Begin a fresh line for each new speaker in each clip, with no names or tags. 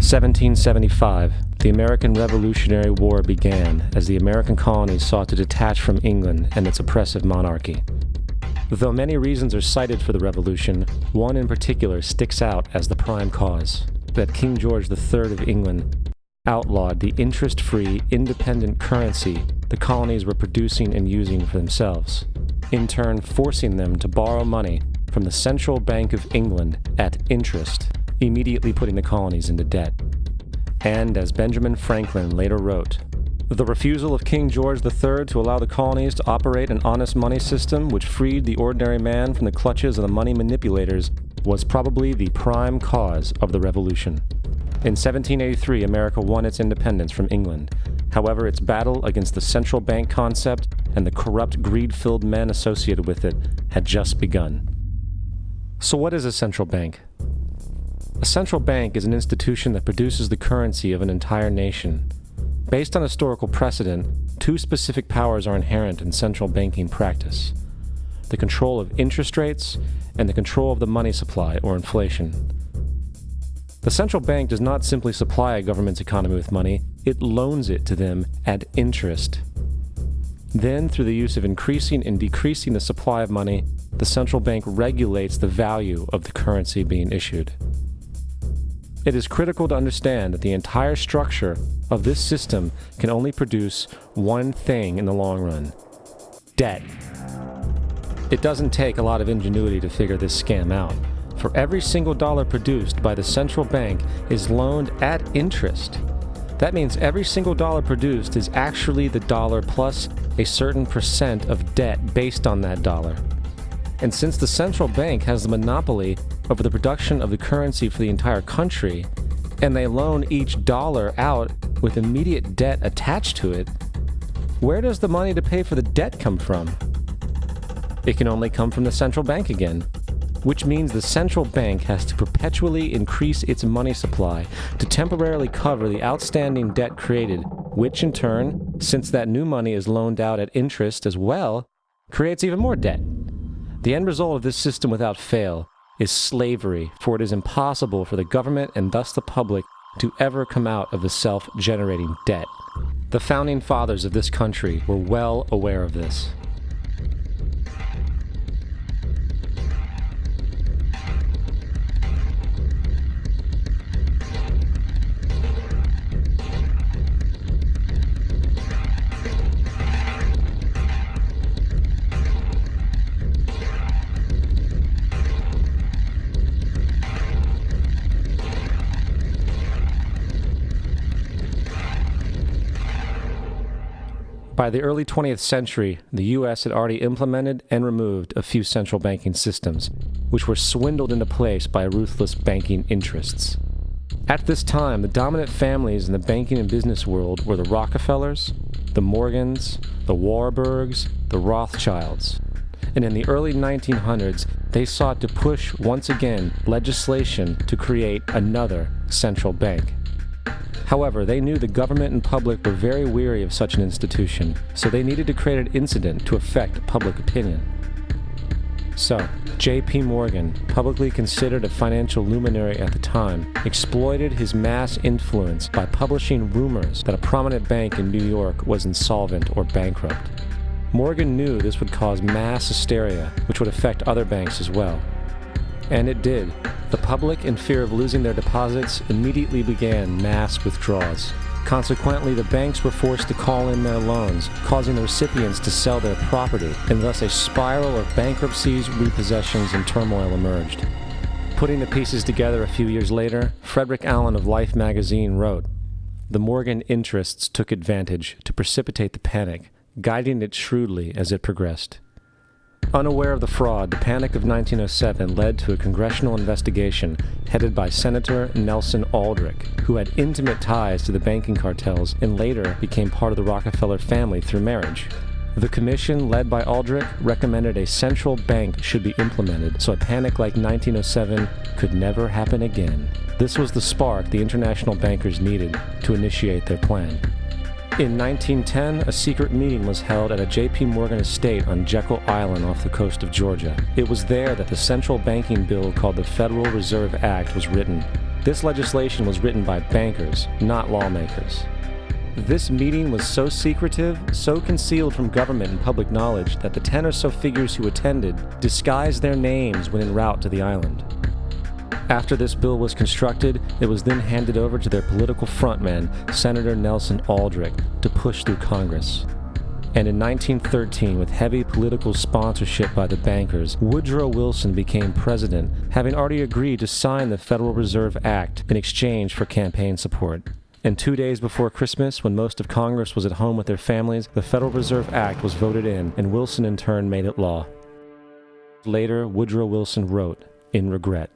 1775, the American Revolutionary War began as the American colonies sought to detach from England and its oppressive monarchy. Though many reasons are cited for the revolution, one in particular sticks out as the prime cause: that King George III of England outlawed the interest-free, independent currency the colonies were producing and using for themselves, in turn forcing them to borrow money from the Central Bank of England at interest, immediately putting the colonies into debt. And as Benjamin Franklin later wrote, the refusal of King George III to allow the colonies to operate an honest money system which freed the ordinary man from the clutches of the money manipulators was probably the prime cause of the revolution. In 1783, America won its independence from England. However, its battle against the central bank concept and the corrupt, greed-filled men associated with it had just begun. So what is a central bank? A central bank is an institution that produces the currency of an entire nation. Based on historical precedent, two specific powers are inherent in central banking practice: the control of interest rates and the control of the money supply, or inflation. The central bank does not simply supply a government's economy with money, it loans it to them at interest. Then, through the use of increasing and decreasing the supply of money, the central bank regulates the value of the currency being issued. It is critical to understand that the entire structure of this system can only produce one thing in the long run: debt. It doesn't take a lot of ingenuity to figure this scam out. For every single dollar produced by the central bank is loaned at interest. That means every single dollar produced is actually the dollar plus a certain percent of debt based on that dollar. And since the central bank has the monopoly over the production of the currency for the entire country, and they loan each dollar out with immediate debt attached to it, where does the money to pay for the debt come from? It can only come from the central bank again, which means the central bank has to perpetually increase its money supply to temporarily cover the outstanding debt created, which in turn, since that new money is loaned out at interest as well, creates even more debt. The end result of this system without fail is slavery, for it is impossible for the government and thus the public to ever come out of the self-generating debt. The founding fathers of this country were well aware of this. By the early 20th century, the U.S. had already implemented and removed a few central banking systems, which were swindled into place by ruthless banking interests. At this time, the dominant families in the banking and business world were the Rockefellers, the Morgans, the Warburgs, the Rothschilds. And in the early 1900s, they sought to push once again legislation to create another central bank. However, they knew the government and public were very weary of such an institution, so they needed to create an incident to affect public opinion. So, J.P. Morgan, publicly considered a financial luminary at the time, exploited his mass influence by publishing rumors that a prominent bank in New York was insolvent or bankrupt. Morgan knew this would cause mass hysteria, which would affect other banks as well. And it did. The public, in fear of losing their deposits, immediately began mass withdrawals. Consequently, the banks were forced to call in their loans, causing the recipients to sell their property, and thus a spiral of bankruptcies, repossessions, and turmoil emerged. Putting the pieces together a few years later, Frederick Allen of Life magazine wrote, "The Morgan interests took advantage to precipitate the panic, guiding it shrewdly as it progressed." Unaware of the fraud, the Panic of 1907 led to a congressional investigation headed by Senator Nelson Aldrich, who had intimate ties to the banking cartels and later became part of the Rockefeller family through marriage. The commission, led by Aldrich, recommended a central bank should be implemented so a panic like 1907 could never happen again. This was the spark the international bankers needed to initiate their plan. In 1910, a secret meeting was held at a J.P. Morgan estate on Jekyll Island off the coast of Georgia. It was there that the central banking bill called the Federal Reserve Act was written. This legislation was written by bankers, not lawmakers. This meeting was so secretive, so concealed from government and public knowledge that the 10 or so figures who attended disguised their names when en route to the island. After this bill was constructed, it was then handed over to their political frontman, Senator Nelson Aldrich, to push through Congress. And in 1913, with heavy political sponsorship by the bankers, Woodrow Wilson became president, having already agreed to sign the Federal Reserve Act in exchange for campaign support. And 2 days before Christmas, when most of Congress was at home with their families, the Federal Reserve Act was voted in, and Wilson in turn made it law. Later, Woodrow Wilson wrote, in regret,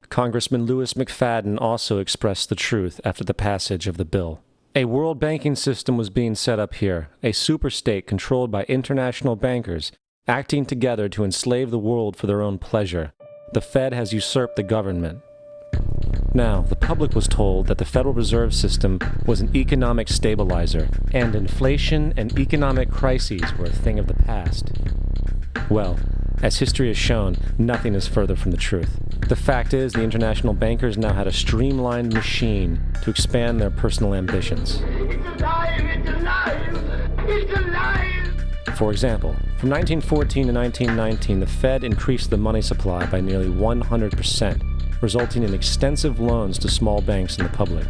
Congressman Lewis McFadden also expressed the truth after the passage of the bill. A world banking system was being set up here, a superstate controlled by international bankers, acting together to enslave the world for their own pleasure. The Fed has usurped the government. Now, the public was told that the Federal Reserve System was an economic stabilizer, and inflation and economic crises were a thing of the past. Well, as history has shown, nothing is further from the truth. The fact is, the international bankers now had a streamlined machine to expand their personal ambitions.
It's alive! It's alive! It's alive!
For example, from 1914 to 1919, the Fed increased the money supply by nearly 100%, resulting in extensive loans to small banks and the public.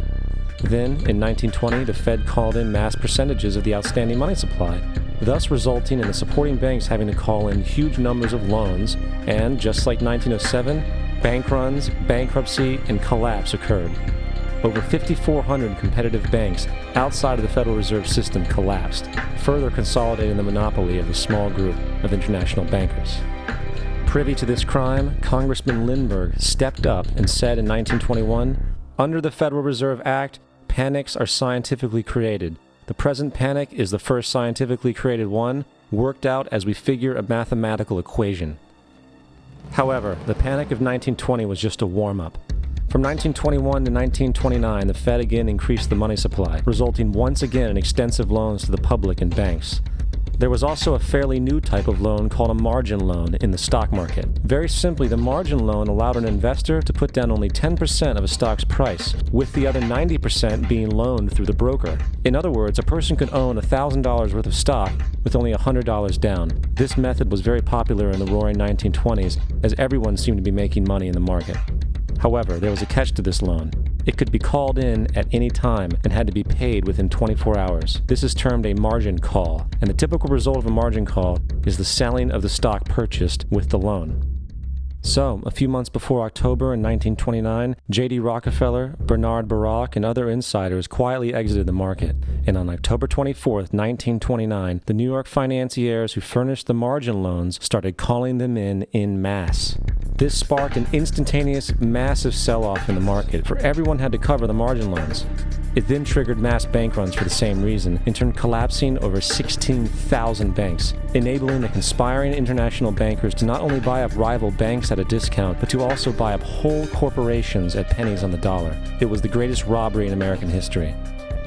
Then, in 1920, the Fed called in mass percentages of the outstanding money supply, thus resulting in the supporting banks having to call in huge numbers of loans, and, just like 1907, bank runs, bankruptcy, and collapse occurred. Over 5,400 competitive banks outside of the Federal Reserve System collapsed, further consolidating the monopoly of a small group of international bankers. Privy to this crime, Congressman Lindbergh stepped up and said in 1921, "Under the Federal Reserve Act, panics are scientifically created. The present panic is the first scientifically created one, worked out as we figure a mathematical equation." However, the panic of 1920 was just a warm-up. From 1921 to 1929, the Fed again increased the money supply, resulting once again in extensive loans to the public and banks. There was also a fairly new type of loan called a margin loan in the stock market. Very simply, the margin loan allowed an investor to put down only 10% of a stock's price, with the other 90% being loaned through the broker. In other words, a person could own $1,000 worth of stock with only $100 down. This method was very popular in the roaring 1920s, as everyone seemed to be making money in the market. However, there was a catch to this loan. It could be called in at any time and had to be paid within 24 hours. This is termed a margin call, and the typical result of a margin call is the selling of the stock purchased with the loan. So, a few months before October in 1929, J.D. Rockefeller, Bernard Baruch, and other insiders quietly exited the market, and on October 24, 1929, the New York financiers who furnished the margin loans started calling them in masse. This sparked an instantaneous, massive sell-off in the market, for everyone had to cover the margin loans. It then triggered mass bank runs for the same reason, in turn collapsing over 16,000 banks, enabling the conspiring international bankers to not only buy up rival banks at a discount, but to also buy up whole corporations at pennies on the dollar. It was the greatest robbery in American history.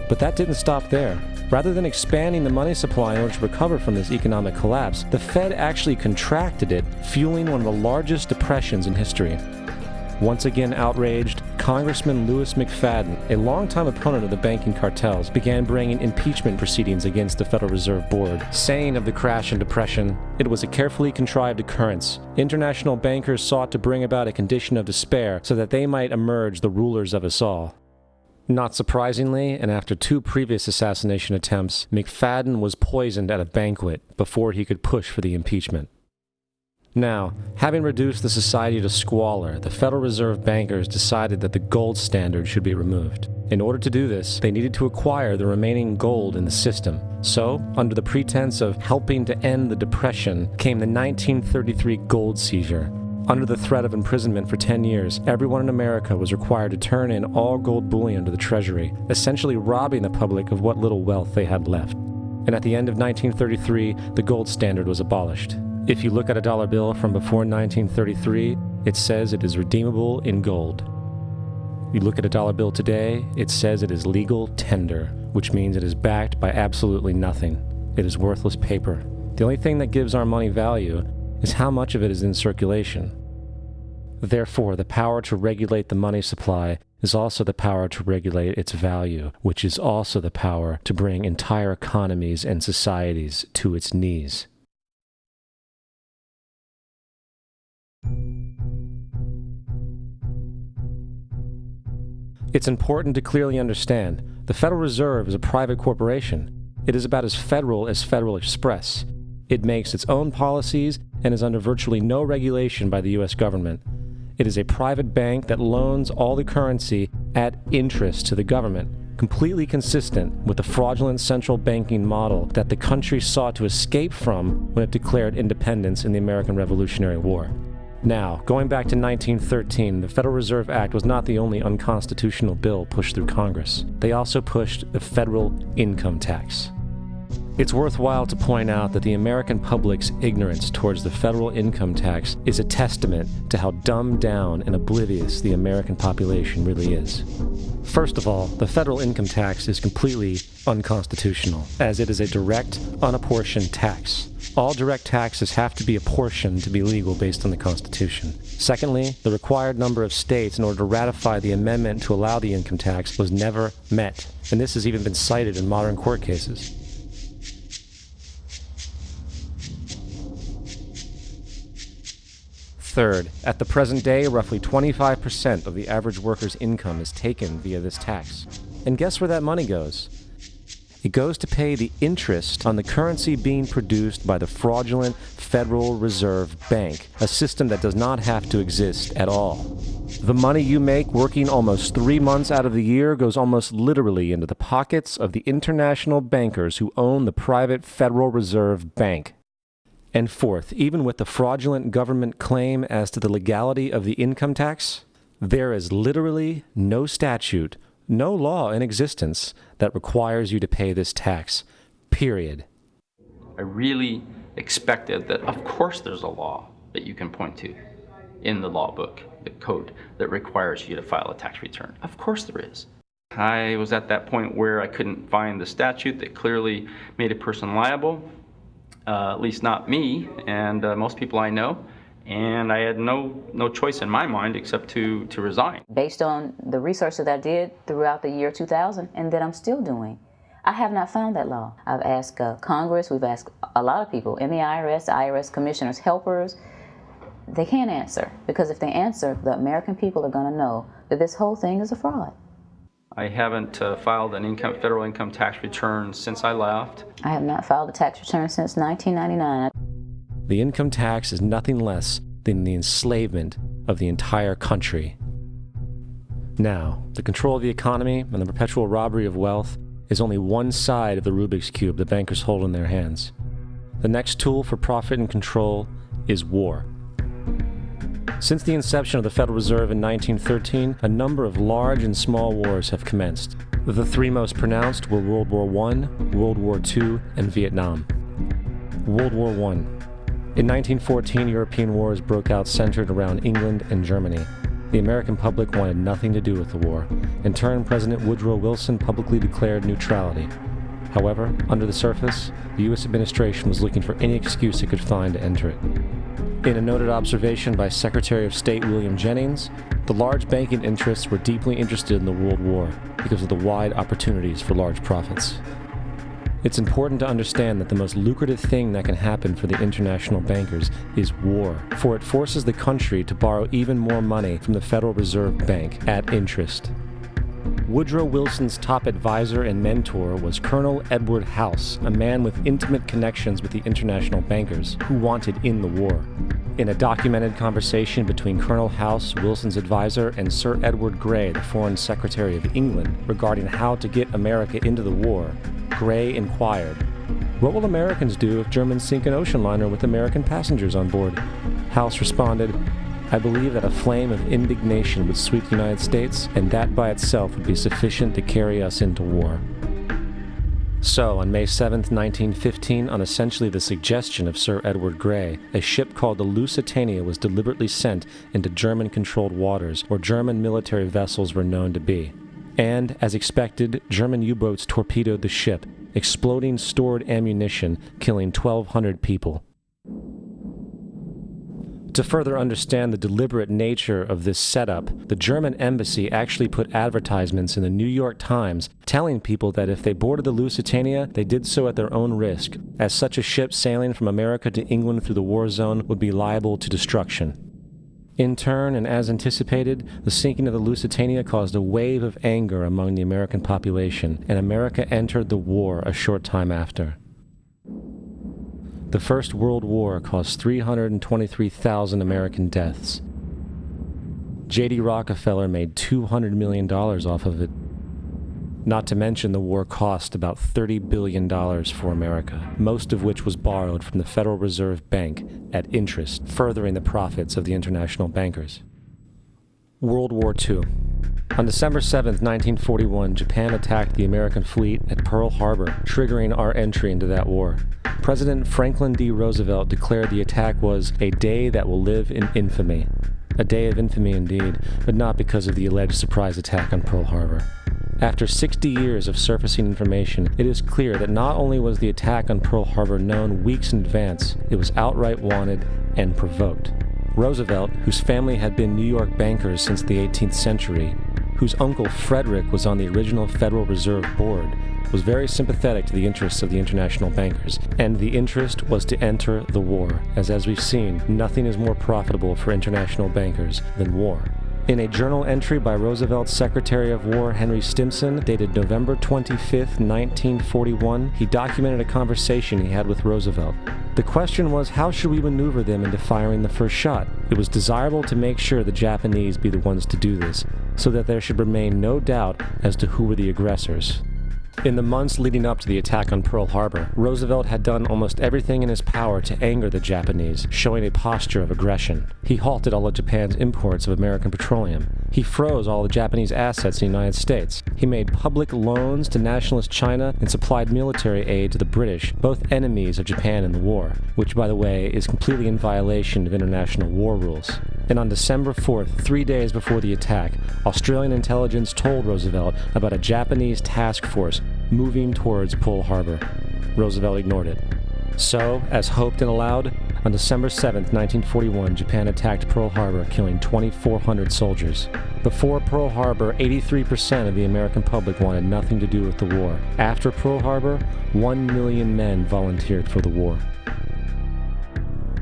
But that didn't stop there. Rather than expanding the money supply in order to recover from this economic collapse, the Fed actually contracted it, fueling one of the largest depressions in history. Once again outraged, Congressman Lewis McFadden, a longtime opponent of the banking cartels, began bringing impeachment proceedings against the Federal Reserve Board, saying of the crash and depression, "It was a carefully contrived occurrence. International bankers sought to bring about a condition of despair so that they might emerge the rulers of us all." Not surprisingly, and after 2 previous assassination attempts, McFadden was poisoned at a banquet before he could push for the impeachment. Now, having reduced the society to squalor, the Federal Reserve bankers decided that the gold standard should be removed. In order to do this, they needed to acquire the remaining gold in the system. So, under the pretense of helping to end the Depression, came the 1933 gold seizure. Under the threat of imprisonment for 10 years, everyone in America was required to turn in all gold bullion to the Treasury, essentially robbing the public of what little wealth they had left. And at the end of 1933, the gold standard was abolished. If you look at a dollar bill from before 1933, it says it is redeemable in gold. You look at a dollar bill today, it says it is legal tender, which means it is backed by absolutely nothing. It is worthless paper. The only thing that gives our money value is how much of it is in circulation. Therefore, the power to regulate the money supply is also the power to regulate its value, which is also the power to bring entire economies and societies to its knees. It's important to clearly understand the Federal Reserve is a private corporation. It is about as Federal Express. It makes its own policies and is under virtually no regulation by the U.S. government. It is a private bank that loans all the currency at interest to the government, completely consistent with the fraudulent central banking model that the country sought to escape from when it declared independence in the American Revolutionary War. Now, going back to 1913, the Federal Reserve Act was not the only unconstitutional bill pushed through Congress. They also pushed the federal income tax. It's worthwhile to point out that the American public's ignorance towards the federal income tax is a testament to how dumbed down and oblivious the American population really is. First of all, the federal income tax is completely unconstitutional, as it is a direct, unapportioned tax. All direct taxes have to be apportioned to be legal based on the Constitution. Secondly, the required number of states in order to ratify the amendment to allow the income tax was never met, and this has even been cited in modern court cases. Third, at the present day, roughly 25% of the average worker's income is taken via this tax. And guess where that money goes? It goes to pay the interest on the currency being produced by the fraudulent Federal Reserve Bank, a system that does not have to exist at all. The money you make working almost 3 months out of the year goes almost literally into the pockets of the international bankers who own the private Federal Reserve Bank. And fourth, even with the fraudulent government claim as to the legality of the income tax, there is literally no statute, no law in existence that requires you to pay this tax, period.
I really expected that, of course, there's a law that you can point to in the law book, the code, that requires you to file a tax return. Of course there is. I was at that point where I couldn't find the statute that clearly made a person liable, at least not me and most people I know. And I had no choice in my mind except to resign.
Based on the research that I did throughout the year 2000 and that I'm still doing, I have not found that law. I've asked Congress, we've asked a lot of people in the IRS commissioners, helpers. They can't answer, because if they answer, the American people are going to know that this whole thing is a fraud.
I haven't filed an federal income tax return since I left.
I have not filed a tax return since 1999.
The income tax is nothing less than the enslavement of the entire country. Now, the control of the economy and the perpetual robbery of wealth is only one side of the Rubik's Cube the bankers hold in their hands. The next tool for profit and control is war. Since the inception of the Federal Reserve in 1913, a number of large and small wars have commenced. The three most pronounced were World War I, World War II, and Vietnam. World War I. In 1914, European wars broke out centered around England and Germany. The American public wanted nothing to do with the war. In turn, President Woodrow Wilson publicly declared neutrality. However, under the surface, the U.S. administration was looking for any excuse it could find to enter it. In a noted observation by Secretary of State William Jennings, the large banking interests were deeply interested in the World War because of the wide opportunities for large profits. It's important to understand that the most lucrative thing that can happen for the international bankers is war, for it forces the country to borrow even more money from the Federal Reserve Bank at interest. Woodrow Wilson's top advisor and mentor was Colonel Edward House, a man with intimate connections with the international bankers who wanted in the war. In a documented conversation between Colonel House, Wilson's advisor, and Sir Edward Grey, the Foreign Secretary of England, regarding how to get America into the war, Grey inquired, "What will Americans do if Germans sink an ocean liner with American passengers on board?" House responded, I believe that a flame of indignation would sweep the United States, and that by itself would be sufficient to carry us into war. So, on May 7, 1915, on essentially the suggestion of Sir Edward Grey, a ship called the Lusitania was deliberately sent into German-controlled waters where German military vessels were known to be. And, as expected, German U-boats torpedoed the ship, exploding stored ammunition, killing 1,200 people. To further understand the deliberate nature of this setup, the German embassy actually put advertisements in the New York Times telling people that if they boarded the Lusitania, they did so at their own risk, as such a ship sailing from America to England through the war zone would be liable to destruction. In turn, and as anticipated, the sinking of the Lusitania caused a wave of anger among the American population, and America entered the war a short time after. The First World War caused 323,000 American deaths. J.D. Rockefeller made $200 million off of it. Not to mention the war cost about $30 billion for America, most of which was borrowed from the Federal Reserve Bank at interest, furthering the profits of the international bankers. World War II. On December 7, 1941, Japan attacked the American fleet at Pearl Harbor, triggering our entry into that war. President Franklin D. Roosevelt declared the attack was a day that will live in infamy. A day of infamy indeed, but not because of the alleged surprise attack on Pearl Harbor. After 60 years of surfacing information, it is clear that not only was the attack on Pearl Harbor known weeks in advance, it was outright wanted and provoked. Roosevelt, whose family had been New York bankers since the 18th century, whose uncle Frederick was on the original Federal Reserve Board, was very sympathetic to the interests of the international bankers, and the interest was to enter the war, as we've seen, nothing is more profitable for international bankers than war. In a journal entry by Roosevelt's Secretary of War Henry Stimson, dated November 25, 1941, he documented a conversation he had with Roosevelt. The question was, how should we maneuver them into firing the first shot? It was desirable to make sure the Japanese be the ones to do this, so that there should remain no doubt as to who were the aggressors. In the months leading up to the attack on Pearl Harbor, Roosevelt had done almost everything in his power to anger the Japanese, showing a posture of aggression. He halted all of Japan's imports of American petroleum. He froze all the Japanese assets in the United States. He made public loans to nationalist China and supplied military aid to the British, both enemies of Japan in the war, which, by the way, is completely in violation of international war rules. And on December 4th, 3 days before the attack, Australian intelligence told Roosevelt about a Japanese task force moving towards Pearl Harbor. Roosevelt ignored it. So, as hoped and allowed, on December 7th, 1941, Japan attacked Pearl Harbor, killing 2,400 soldiers. Before Pearl Harbor, 83% of the American public wanted nothing to do with the war. After Pearl Harbor, 1 million men volunteered for the war.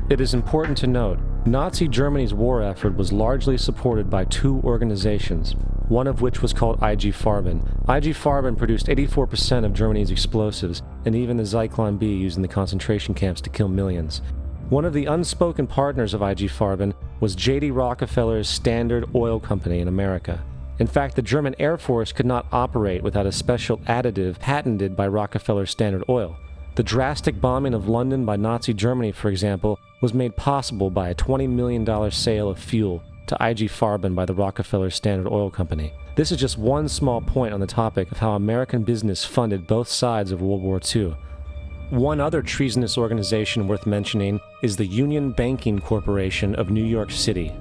It is important to note, Nazi Germany's war effort was largely supported by two organizations, one of which was called IG Farben. IG Farben produced 84% of Germany's explosives, and even the Zyklon B used in the concentration camps to kill millions. One of the unspoken partners of IG Farben was J.D. Rockefeller's Standard Oil Company in America. In fact, the German Air Force could not operate without a special additive patented by Rockefeller's Standard Oil. The drastic bombing of London by Nazi Germany, for example, was made possible by a $20 million sale of fuel to IG Farben by the Rockefeller Standard Oil Company. This is just one small point on the topic of how American business funded both sides of World War II. One other treasonous organization worth mentioning is the Union Banking Corporation of New York City.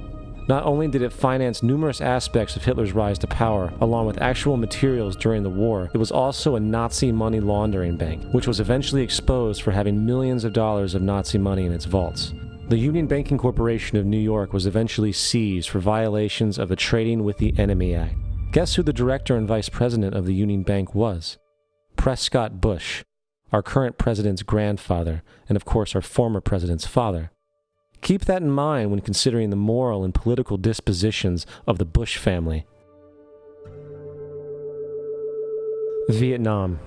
Not only did it finance numerous aspects of Hitler's rise to power, along with actual materials during the war, it was also a Nazi money laundering bank, which was eventually exposed for having millions of dollars of Nazi money in its vaults. The Union Banking Corporation of New York was eventually seized for violations of the Trading with the Enemy Act. Guess who the director and vice president of the Union Bank was? Prescott Bush, our current president's grandfather, and of course our former president's father. Keep that in mind when considering the moral and political dispositions of the Bush family. Vietnam.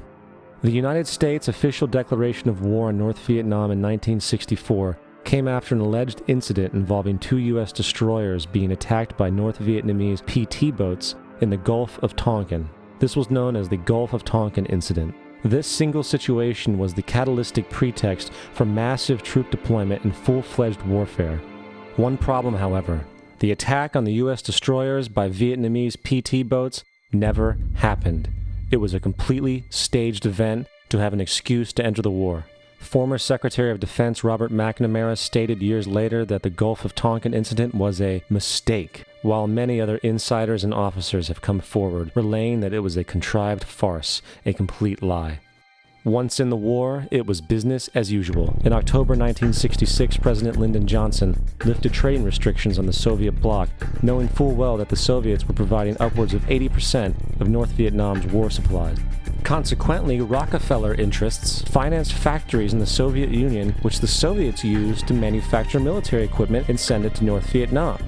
The United States' official declaration of war on North Vietnam in 1964 came after an alleged incident involving two U.S. destroyers being attacked by North Vietnamese PT boats in the Gulf of Tonkin. This was known as the Gulf of Tonkin Incident. This single situation was the catalytic pretext for massive troop deployment and full-fledged warfare. One problem, however, The attack on the U.S. destroyers by Vietnamese PT boats never happened. It was a completely staged event to have an excuse to enter the war. Former Secretary of Defense Robert McNamara stated years later that the Gulf of Tonkin incident was a mistake, while many other insiders and officers have come forward, relaying that it was a contrived farce, a complete lie. Once in the war, it was business as usual. In October 1966, President Lyndon Johnson lifted trading restrictions on the Soviet bloc, knowing full well that the Soviets were providing upwards of 80% of North Vietnam's war supplies. Consequently, Rockefeller interests financed factories in the Soviet Union, which the Soviets used to manufacture military equipment and send it to North Vietnam.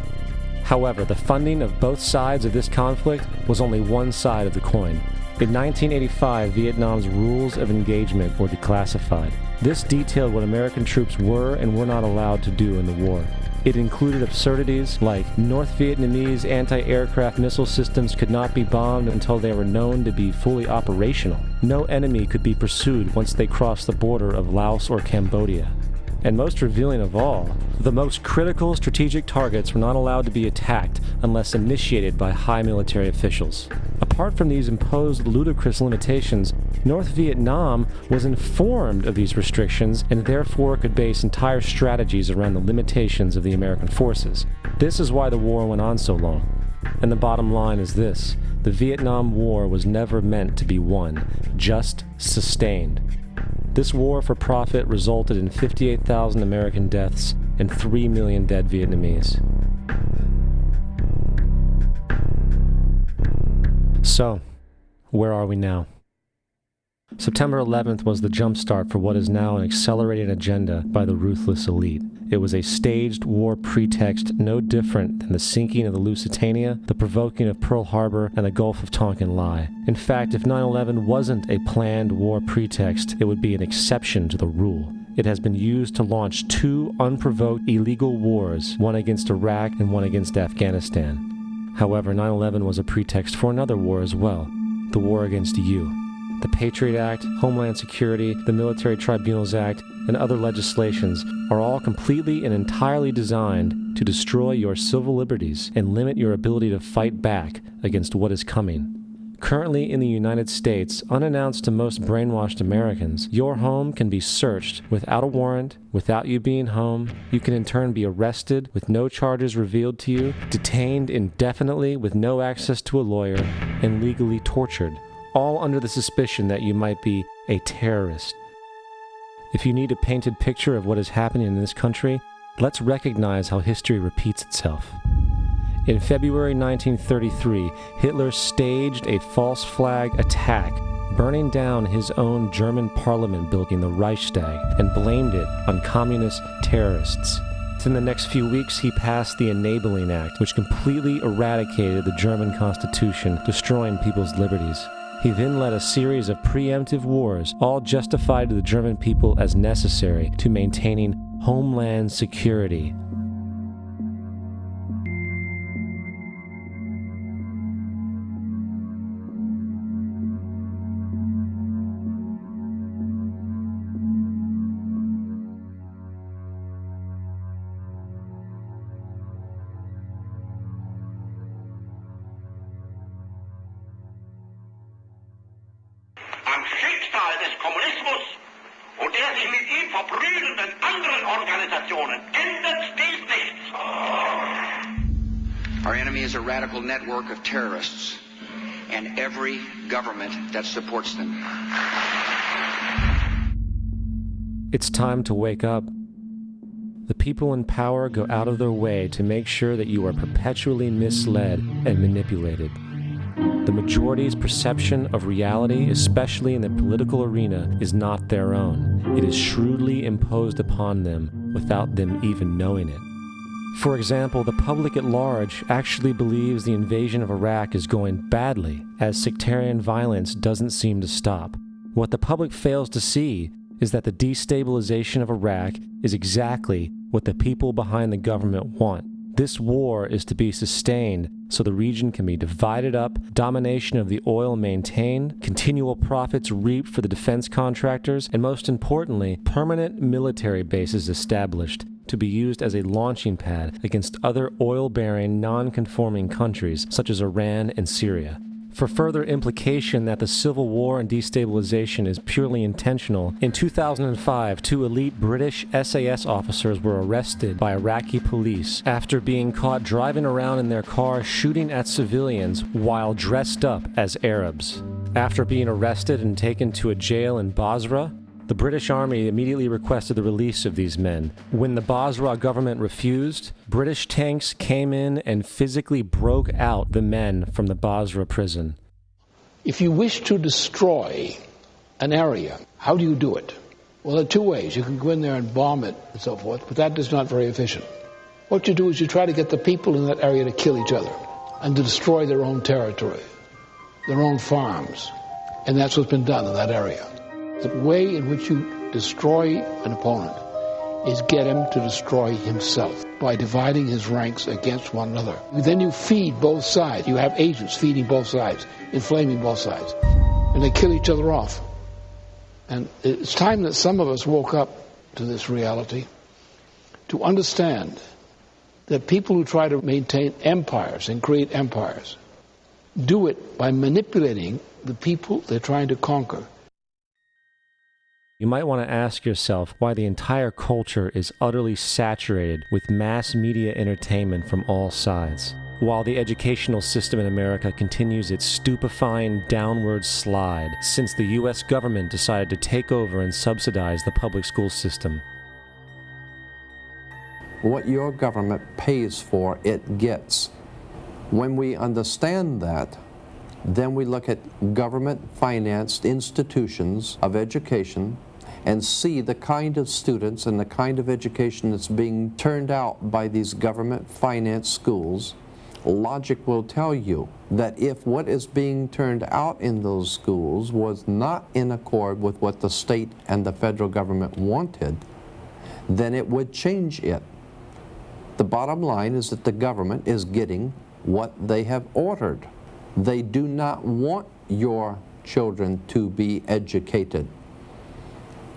However, the funding of both sides of this conflict was only one side of the coin. In 1985, Vietnam's rules of engagement were declassified. This detailed what American troops were and were not allowed to do in the war. It included absurdities like North Vietnamese anti-aircraft missile systems could not be bombed until they were known to be fully operational. No enemy could be pursued once they crossed the border of Laos or Cambodia. And most revealing of all, the most critical strategic targets were not allowed to be attacked unless initiated by high military officials. Apart from these imposed ludicrous limitations, North Vietnam was informed of these restrictions and therefore could base entire strategies around the limitations of the American forces. This is why the war went on so long. And the bottom line is this: the Vietnam War was never meant to be won, just sustained. This war for profit resulted in 58,000 American deaths and 3 million dead Vietnamese. So, where are we now? September 11th was the jumpstart for what is now an accelerated agenda by the ruthless elite. It was a staged war pretext no different than the sinking of the Lusitania, the provoking of Pearl Harbor, and the Gulf of Tonkin lie. In fact, if 9/11 wasn't a planned war pretext, it would be an exception to the rule. It has been used to launch 2 unprovoked illegal wars, one against Iraq and one against Afghanistan. However, 9/11 was a pretext for another war as well, the war against you. The Patriot Act, Homeland Security, the Military Tribunals Act, and other legislations are all completely and entirely designed to destroy your civil liberties and limit your ability to fight back against what is coming. Currently in the United States, unannounced to most brainwashed Americans, your home can be searched without a warrant, without you being home. You can in turn be arrested with no charges revealed to you, detained indefinitely with no access to a lawyer, and legally tortured, all under the suspicion that you might be a terrorist. If you need a painted picture of what is happening in this country, let's recognize how history repeats itself. In February 1933, Hitler staged a false flag attack, burning down his own German parliament building, the Reichstag, and blamed it on communist terrorists. Within the next few weeks, he passed the Enabling Act, which completely eradicated the German Constitution, destroying people's liberties. He then led a series of preemptive wars, all justified to the German people as necessary to maintaining homeland security.
Am Schicksal des Kommunismus und der sich mit ihm verbrüdernden anderen Organisationen ändert dies nichts.
Our enemy is a radical network of terrorists and every government that supports them.
It's time to wake up. The people in power go out of their way to make sure that you are perpetually misled and manipulated. The majority's perception of reality, especially in the political arena, is not their own. It is shrewdly imposed upon them without them even knowing it. For example, the public at large actually believes the invasion of Iraq is going badly, as sectarian violence doesn't seem to stop. What the public fails to see is that the destabilization of Iraq is exactly what the people behind the government want. This war is to be sustained so the region can be divided up, domination of the oil maintained, continual profits reaped for the defense contractors, and most importantly, permanent military bases established to be used as a launching pad against other oil-bearing, non-conforming countries such as Iran and Syria. For further implication that the civil war and destabilization is purely intentional, in 2005, 2 elite British SAS officers were arrested by Iraqi police after being caught driving around in their car shooting at civilians while dressed up as Arabs. After being arrested and taken to a jail in Basra, the British Army immediately requested the release of these men. When the Basra government refused, British tanks came in and physically broke out the men from the Basra prison.
If you wish to destroy an area, how do you do it? Well, there are 2 ways. You can go in there and bomb it and so forth, but that is not very efficient. What you do is you try to get the people in that area to kill each other and to destroy their own territory, their own farms. And that's what's been done in that area. The way in which you destroy an opponent is get him to destroy himself by dividing his ranks against one another. Then you feed both sides. You have agents feeding both sides, inflaming both sides. And they kill each other off. And it's time that some of us woke up to this reality to understand that people who try to maintain empires and create empires do it by manipulating the people they're trying to conquer.
You might want to ask yourself why the entire culture is utterly saturated with mass media entertainment from all sides, while the educational system in America continues its stupefying downward slide since the U.S. government decided to take over and subsidize the public school system.
What your government pays for, it gets. When we understand that, then we look at government-financed institutions of education and see the kind of students and the kind of education that's being turned out by these government-financed schools. Logic will tell you that if what is being turned out in those schools was not in accord with what the state and the federal government wanted, then it would change it. The bottom line is that the government is getting what they have ordered. They do not want your children to be educated.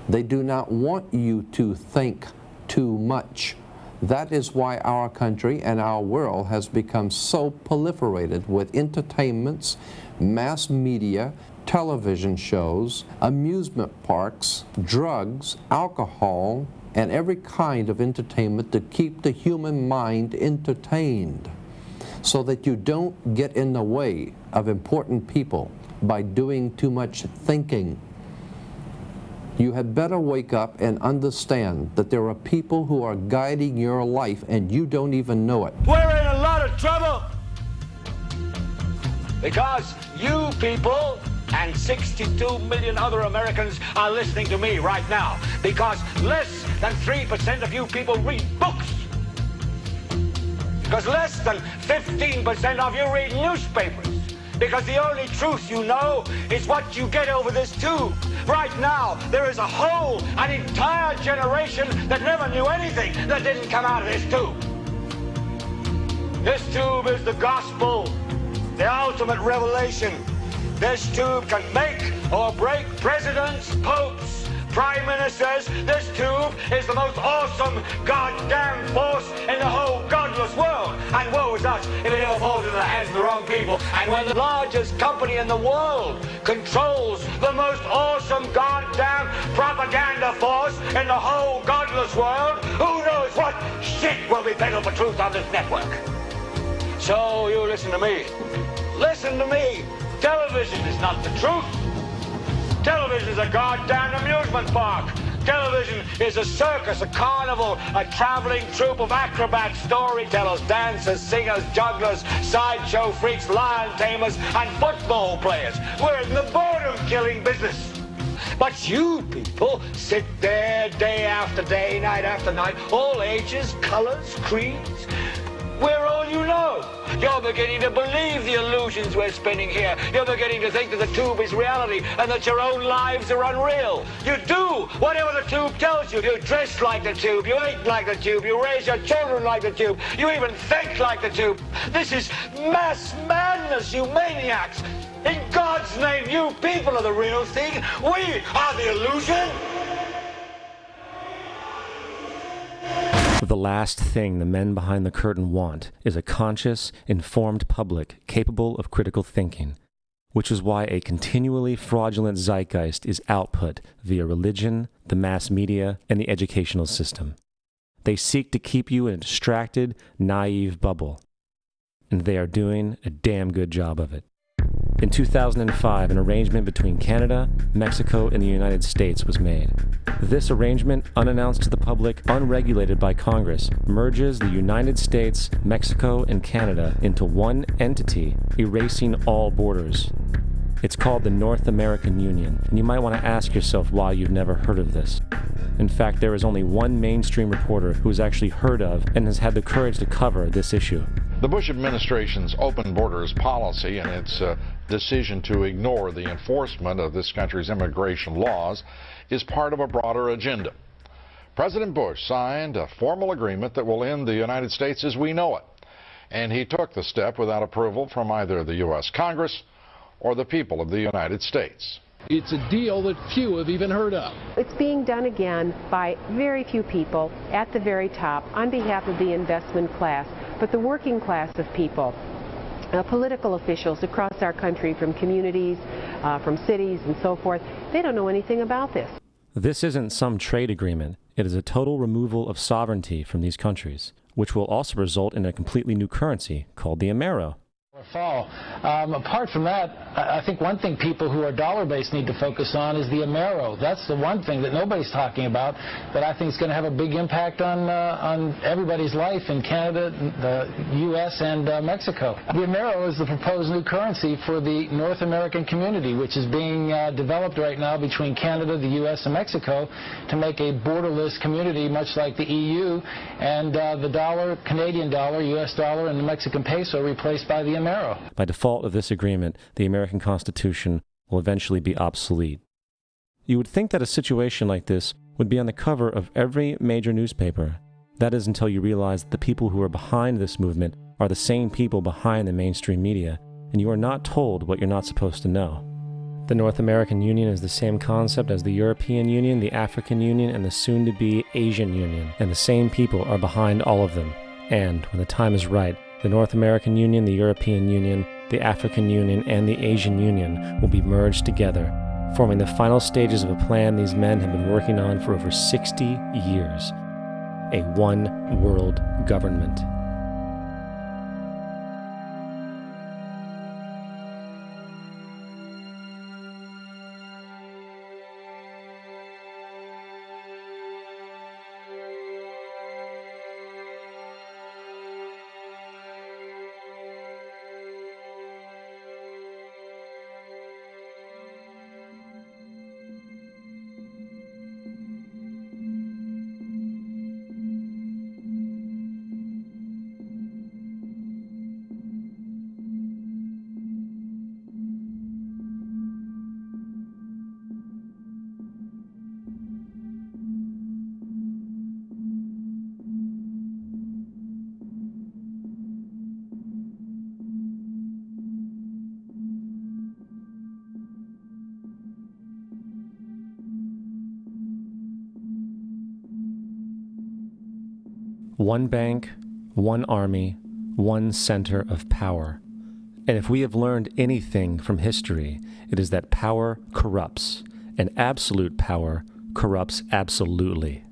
They do not want you to think too much. That is why our country and our world has become so proliferated with entertainments, mass media, television shows, amusement parks, drugs, alcohol, and every kind of entertainment to keep the human mind entertained, so that you don't get in the way of important people by doing too much thinking. You had better wake up and understand that there are people who are guiding your life and you don't even know it.
We're in a lot of trouble because you people and 62 million other Americans are listening to me right now, because less than 3% of you people read books, because less than 15% of you read newspapers, because the only truth you know is what you get over this tube. Right now, there is an entire generation that never knew anything that didn't come out of this tube. This tube is the gospel, the ultimate revelation. This tube can make or break presidents, popes, prime ministers. This tube is the most awesome goddamn force in the whole godless world. And woe is us if it ever falls into the hands of the wrong people. And when the largest company in the world controls the most awesome goddamn propaganda force in the whole godless world, who knows what shit will be peddled for truth on this network. So you listen to me. Listen to me. Television is not the truth. Television is a goddamn amusement park. Television is a circus, a carnival, a traveling troupe of acrobats, storytellers, dancers, singers, jugglers, sideshow freaks, lion tamers, and football players. We're in the boredom-killing business. But you people sit there day after day, night after night, all ages, colors, creeds. We're all you know. You're beginning to believe the illusions we're spinning here. You're beginning to think that the tube is reality and that your own lives are unreal. You do whatever the tube tells you. You dress like the tube. You eat like the tube. You raise your children like the tube. You even think like the tube. This is mass madness, you maniacs. In God's name, you people are the real thing. We are the illusion.
The last thing the men behind the curtain want is a conscious, informed public capable of critical thinking, which is why a continually fraudulent zeitgeist is output via religion, the mass media, and the educational system. They seek to keep you in a distracted, naive bubble, and they are doing a damn good job of it. In 2005, an arrangement between Canada, Mexico, and the United States was made. This arrangement, unannounced to the public, unregulated by Congress, merges the United States, Mexico, and Canada into one entity, erasing all borders. It's called the North American Union, and you might want to ask yourself why you've never heard of this. In fact, there is only one mainstream reporter who has actually heard of and has had the courage to cover this issue.
The Bush administration's open borders policy and its decision to ignore the enforcement of this country's immigration laws is part of a broader agenda. President Bush signed a formal agreement that will end the United States as we know it, and he took the step without approval from either the U.S. Congress or the people of the United States.
It's a deal that few have even heard of.
It's being done again by very few people at the very top on behalf of the investment class, but the working class of people, political officials across our country, from communities, from cities and so forth, they don't know anything about this.
This isn't some trade agreement. It is a total removal of sovereignty from these countries, which will also result in a completely new currency called the Amero.
Fall. Apart from that, I think one thing people who are dollar-based need to focus on is the Amero. That's the one thing that nobody's talking about that I think is going to have a big impact on everybody's life in Canada, the U.S., and Mexico. The Amero is the proposed new currency for the North American community, which is being developed right now between Canada, the U.S., and Mexico to make a borderless community, much like the EU, and the dollar, Canadian dollar, U.S. dollar, and the Mexican peso replaced by the Amero.
By default of this agreement, the American Constitution will eventually be obsolete. You would think that a situation like this would be on the cover of every major newspaper. That is until you realize that the people who are behind this movement are the same people behind the mainstream media, and you are not told what you're not supposed to know. The North American Union is the same concept as the European Union, the African Union, and the soon-to-be Asian Union, and the same people are behind all of them. And, when the time is right, the North American Union, the European Union, the African Union, and the Asian Union will be merged together, forming the final stages of a plan these men have been working on for over 60 years. A one-world government. One bank, one army, one center of power. And if we have learned anything from history, it is that power corrupts, and absolute power corrupts absolutely.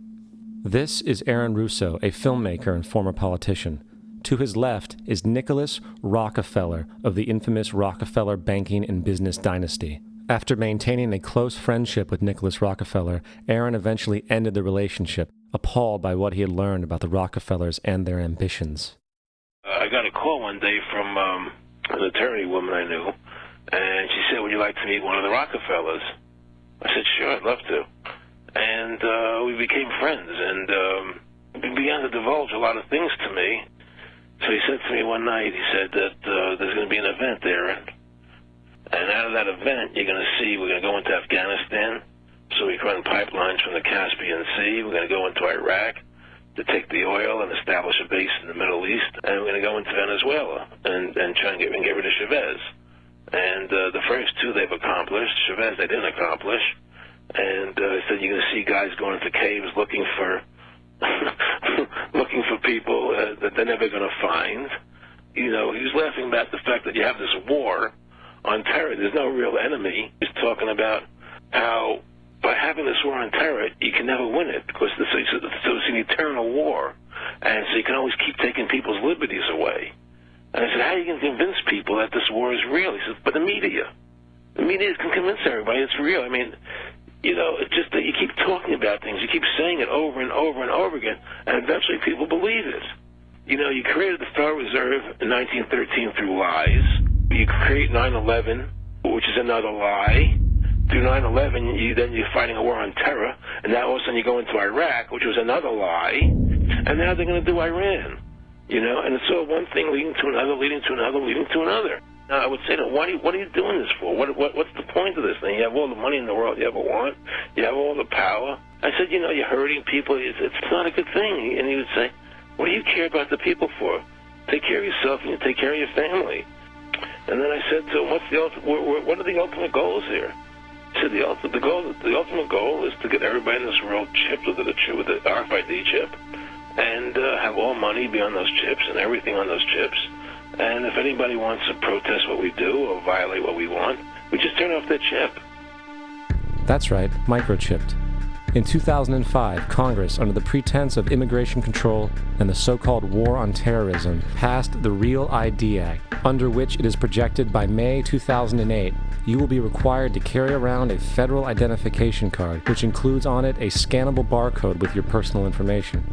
This is Aaron Russo, a filmmaker and former politician. To his left is Nicholas Rockefeller of the infamous Rockefeller banking and business dynasty. After maintaining a close friendship with Nicholas Rockefeller, Aaron eventually ended the relationship, appalled by what he had learned about the Rockefellers and their ambitions.
I got a call one day from an attorney woman I knew, and she said, "Would you like to meet one of the Rockefellers?" I said, "Sure, I'd love to." And we became friends, and he began to divulge a lot of things to me. So he said to me one night, he said that there's going to be an event there, and out of that event, you're going to see we're going to go into Afghanistan, so we can run pipelines from the Caspian Sea. We're going to go into Iraq to take the oil and establish a base in the Middle East, and we're going to go into Venezuela and try and get rid of Chavez. And the first two they've accomplished. Chavez they didn't accomplish. And he said you're going to see guys going into caves looking for looking for people that they're never going to find. You know, he was laughing about the fact that you have this war on terror. There's no real enemy. He's talking about how by having this war on terror, you can never win it because so it's an eternal war. And so you can always keep taking people's liberties away. And I said, how are you going to convince people that this war is real? He says, but the media can convince everybody it's real. I mean, you know, it's just that you keep talking about things. You keep saying it over and over and over again, and eventually people believe it. You know, you created the Federal Reserve in 1913 through lies. You create 9/11, which is another lie. Through 9/11, then you're fighting a war on terror, and now all of a sudden you go into Iraq, which was another lie, and now they're going to do Iran. You know, and it's all one thing leading to another, leading to another, leading to another. Now, I would say, what are you doing this for? What's the point of this thing? You have all the money in the world you ever want. You have all the power. I said, you know, you're hurting people. It's not a good thing. And he would say, what do you care about the people for? Take care of yourself and you take care of your family. And then I said to him, what are the ultimate goals here? He said, the ultimate goal is to get everybody in this world chipped with the RFID chip and have all money be on those chips and everything on those chips. And if anybody wants to protest what we do or violate what we want, we just turn off that chip.
That's right, microchipped. In 2005, Congress, under the pretense of immigration control and the so-called war on terrorism, passed the Real ID Act, under which it is projected by May 2008, you will be required to carry around a federal identification card, which includes on it a scannable barcode with your personal information.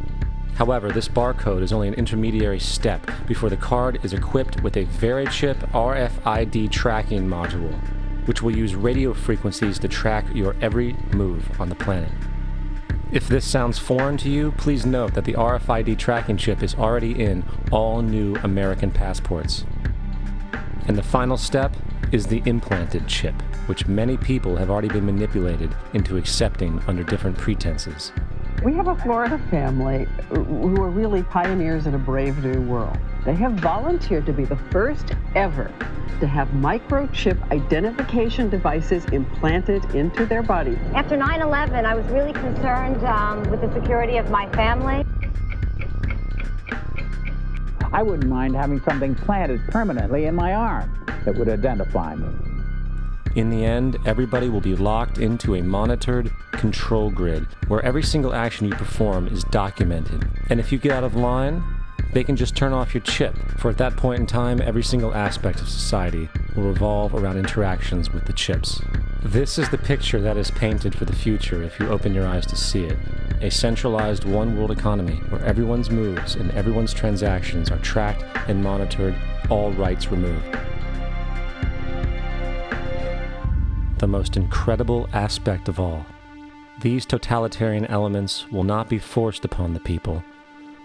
However, this barcode is only an intermediary step before the card is equipped with a VeriChip RFID tracking module, which will use radio frequencies to track your every move on the planet. If this sounds foreign to you, please note that the RFID tracking chip is already in all new American passports. And the final step is the implanted chip, which many people have already been manipulated into accepting under different pretenses.
We have a Florida family who are really pioneers in a brave new world. They have volunteered to be the first ever to have microchip identification devices implanted into their bodies.
After 9/11, I was really concerned with the security of my family.
I wouldn't mind having something planted permanently in my arm that would identify me.
In the end, everybody will be locked into a monitored control grid where every single action you perform is documented. And if you get out of line, they can just turn off your chip, for at that point in time, every single aspect of society will revolve around interactions with the chips. This is the picture that is painted for the future if you open your eyes to see it. A centralized one-world economy where everyone's moves and everyone's transactions are tracked and monitored, all rights removed. The most incredible aspect of all. These totalitarian elements will not be forced upon the people.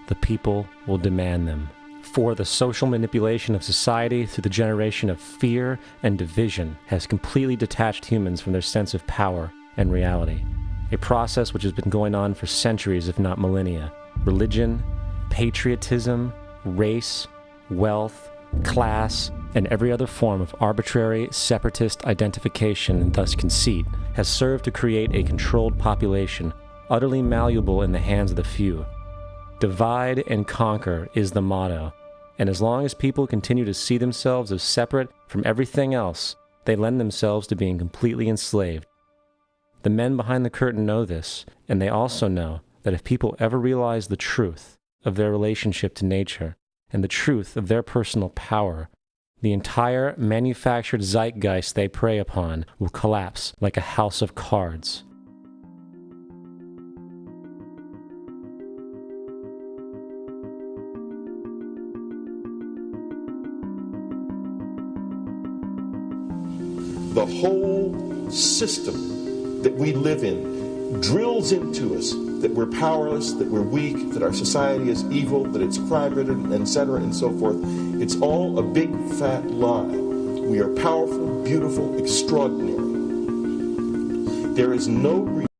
The people will demand them. For the social manipulation of society through the generation of fear and division has completely detached humans from their sense of power and reality. A process which has been going on for centuries, if not millennia. Religion, patriotism, race, wealth, class, and every other form of arbitrary, separatist identification and thus conceit has served to create a controlled population, utterly malleable in the hands of the few. Divide and conquer is the motto, and as long as people continue to see themselves as separate from everything else, they lend themselves to being completely enslaved. The men behind the curtain know this, and they also know that if people ever realize the truth of their relationship to nature and the truth of their personal power, the entire manufactured zeitgeist they prey upon will collapse like a house of cards.
The whole system that we live in drills into us that we're powerless, that we're weak, that our society is evil, that it's crime-ridden, etc., and so forth. It's all a big, fat lie. We are powerful, beautiful, extraordinary. There is no reason